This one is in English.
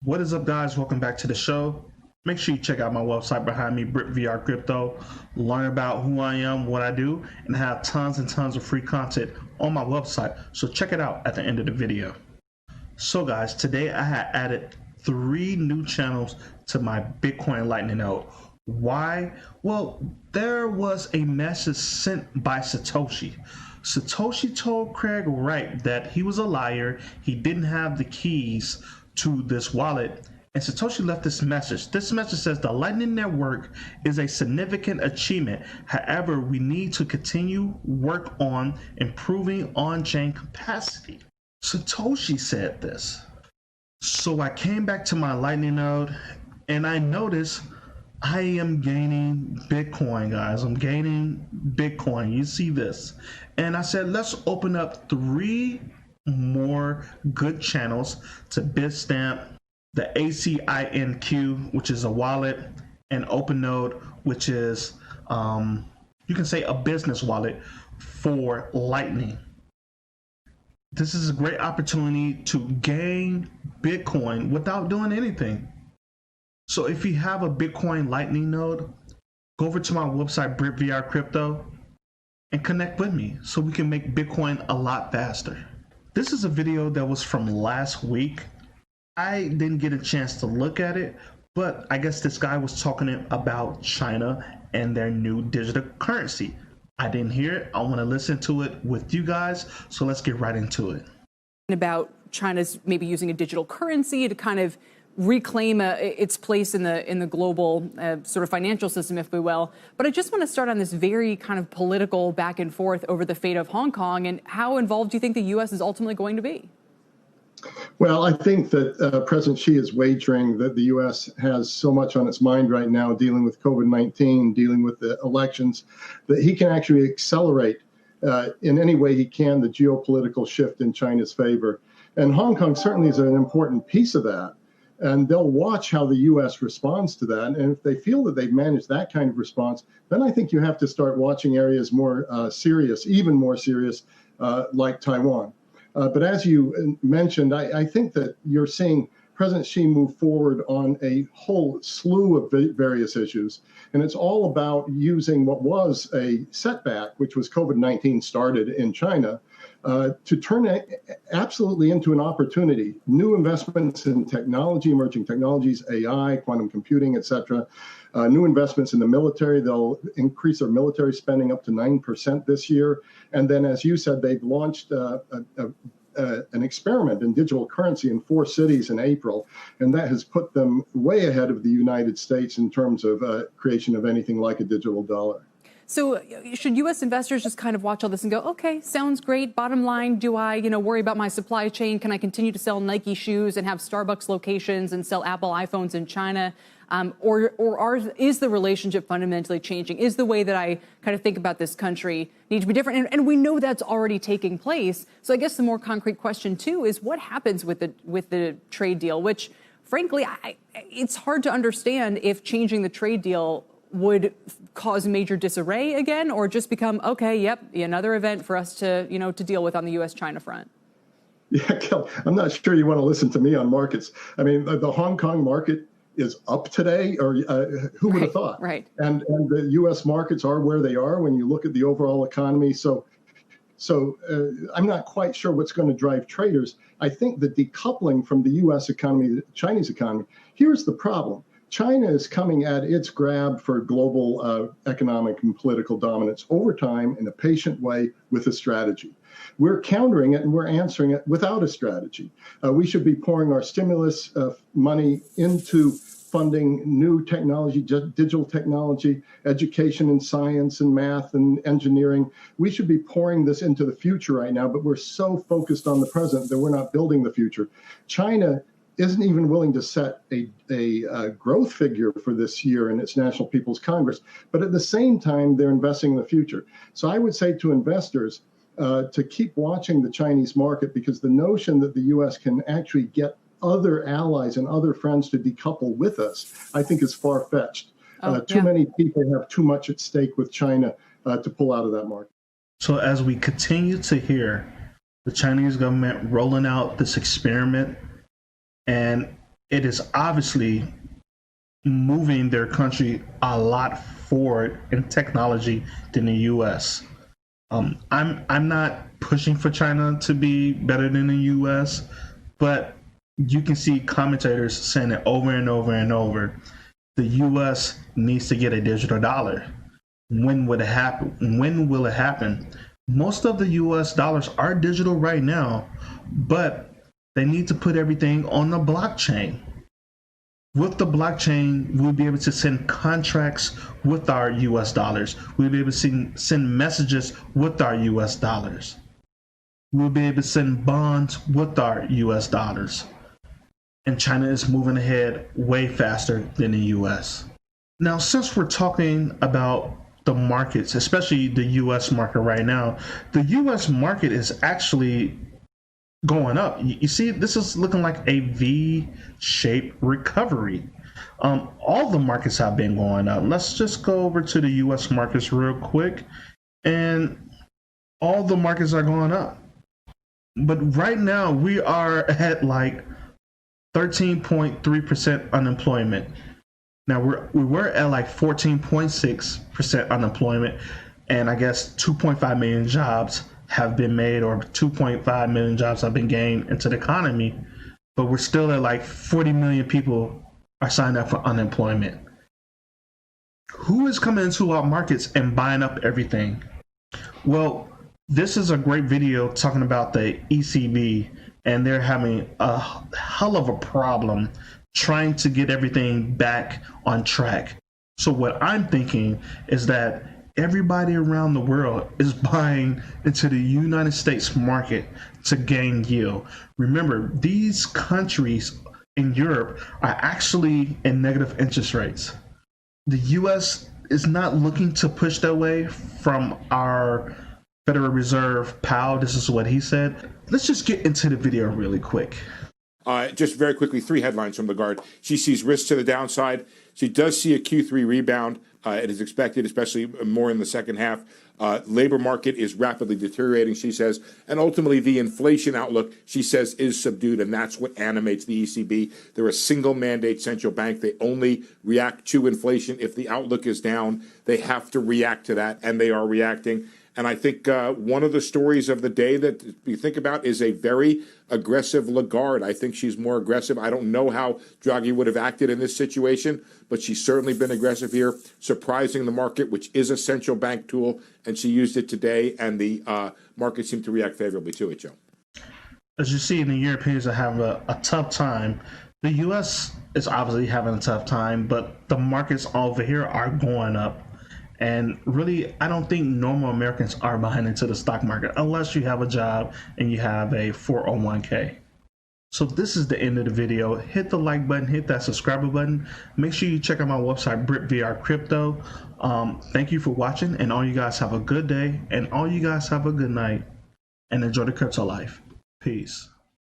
What is up, guys? Welcome back to the show. Make sure you check out my website behind me, BritVR Crypto. Learn about who I am, what I do, and have tons and tons of free content on my website. So check it out at the end of the video. So guys, today I had added 3 new channels to my Bitcoin Lightning node. Why? Well, there was a message sent by Satoshi. Satoshi told Craig Wright that he was a liar. He didn't have the keys to this wallet, and Satoshi left this message. This message says the Lightning Network is a significant achievement. However, we need to continue work on improving on-chain capacity. Satoshi said this. So I came back to my Lightning node and I noticed I am gaining Bitcoin, guys. I'm gaining Bitcoin. You see this. And I said, let's open up 3 more good channels to Bitstamp, the ACINQ, which is a wallet, and OpenNode, which is you can say a business wallet for Lightning. This is a great opportunity to gain Bitcoin without doing anything. So if you have a Bitcoin Lightning node, go over to my website, BritVR Crypto, and connect with me so we can make Bitcoin a lot faster. This is a video that was from last week. I didn't get a chance to look at it, but I guess this guy was talking about China and their new digital currency. I didn't hear it. I want to listen to it with you guys, so let's get right into it. About China's maybe using a digital currency to kind of reclaim its place in the global sort of financial system, if we will. But I just want to start on this very kind of political back and forth over the fate of Hong Kong, and how involved do you think the U.S. is ultimately going to be? Well, I think that President Xi is wagering that the U.S. has so much on its mind right now, dealing with COVID-19, dealing with the elections, that he can actually accelerate in any way he can the geopolitical shift in China's favor. And Hong Kong certainly is an important piece of that. And they'll watch how the U.S. responds to that. And if they feel that they've managed that kind of response, then I think you have to start watching areas more serious, even more serious, like Taiwan. But as you mentioned, I think that you're seeing President Xi move forward on a whole slew of various issues. And it's all about using what was a setback, which was COVID-19 started in China, to turn it absolutely into an opportunity. New investments in technology, emerging technologies, AI, quantum computing, et cetera. New investments in the military. They'll increase their military spending up to 9% this year. And then, as you said, they've launched an experiment in digital currency in 4 cities in April, and that has put them way ahead of the United States in terms of creation of anything like a digital dollar. So should U.S. investors just kind of watch all this and go, okay, sounds great. Bottom line, do I, worry about my supply chain? Can I continue to sell Nike shoes and have Starbucks locations and sell Apple iPhones in China? Is the relationship fundamentally changing? Is the way that I kind of think about this country need to be different? And we know that's already taking place. So I guess the more concrete question, too, is what happens with the trade deal, which, frankly, it's hard to understand if changing the trade deal would cause major disarray again, or just become, okay, yep, another event for us to, to deal with on the U.S.-China front. Yeah, Kel, I'm not sure you want to listen to me on markets. I mean, the Hong Kong market is up today, or who would have thought? Right. And the U.S. markets are where they are when you look at the overall economy. So I'm not quite sure what's going to drive traders. I think the decoupling from the U.S. economy, the Chinese economy, here's the problem. China is coming at its grab for global economic and political dominance over time in a patient way with a strategy. We're countering it and we're answering it without a strategy. We should be pouring our stimulus money into funding new technology, digital technology, education and science and math and engineering. We should be pouring this into the future right now, but we're so focused on the present that we're not building the future. China isn't even willing to set a growth figure for this year in its National People's Congress, but at the same time, they're investing in the future. So I would say to investors to keep watching the Chinese market, because the notion that the U.S. can actually get other allies and other friends to decouple with us, I think is far-fetched. Too many people have too much at stake with China to pull out of that market. So as we continue to hear the Chinese government rolling out this experiment, and it is obviously moving their country a lot forward in technology than the U.S. I'm not pushing for China to be better than the U.S., but you can see commentators saying it over and over and over. The U.S. needs to get a digital dollar. When would it happen? When will it happen? Most of the U.S. dollars are digital right now, but they need to put everything on the blockchain. With the blockchain, we'll be able to send contracts with our US dollars. We'll be able to send messages with our US dollars. We'll be able to send bonds with our US dollars. And China is moving ahead way faster than the US. Now, since we're talking about the markets, especially the US market right now, the US market is actually going up. You see, this is looking like a V-shaped recovery. All the markets have been going up. Let's just go over to the US markets real quick, and all the markets are going up. But right now we are at like 13.3% unemployment. Now we were at like 14.6% unemployment, and I guess 2.5 million jobs have been made, or 2.5 million jobs have been gained into the economy, but we're still at like 40 million people are signed up for unemployment. Who is coming into our markets and buying up everything? Well, this is a great video talking about the ECB, and they're having a hell of a problem trying to get everything back on track. So what I'm thinking is that everybody around the world is buying into the United States market to gain yield. Remember, these countries in Europe are actually in negative interest rates. The US is not looking to push that way from our Federal Reserve Powell. This is what he said. Let's just get into the video really quick. Just very quickly, 3 headlines from Lagarde. She sees risks to the downside. She does see a Q3 rebound. It is expected, especially more in the second half. Labor market is rapidly deteriorating, she says, and ultimately the inflation outlook, she says, is subdued, and that's what animates the ECB. They're a single mandate central bank. They only react to inflation. If the outlook is down, they have to react to that, and they are reacting. And I think one of the stories of the day that you think about is a very aggressive Lagarde. I think she's more aggressive. I don't know how Draghi would have acted in this situation, but she's certainly been aggressive here, surprising the market, which is a central bank tool, and she used it today, and the market seemed to react favorably to it, Joe. As you see, the Europeans are having a tough time. The U.S. is obviously having a tough time, but the markets over here are going up. And really, I don't think normal Americans are buying into the stock market unless you have a job and you have a 401k. So this is the end of the video. Hit the like button, hit that subscribe button. Make sure you check out my website, BritVR Crypto. Thank you for watching, and all you guys have a good day, and all you guys have a good night, and enjoy the crypto life. Peace.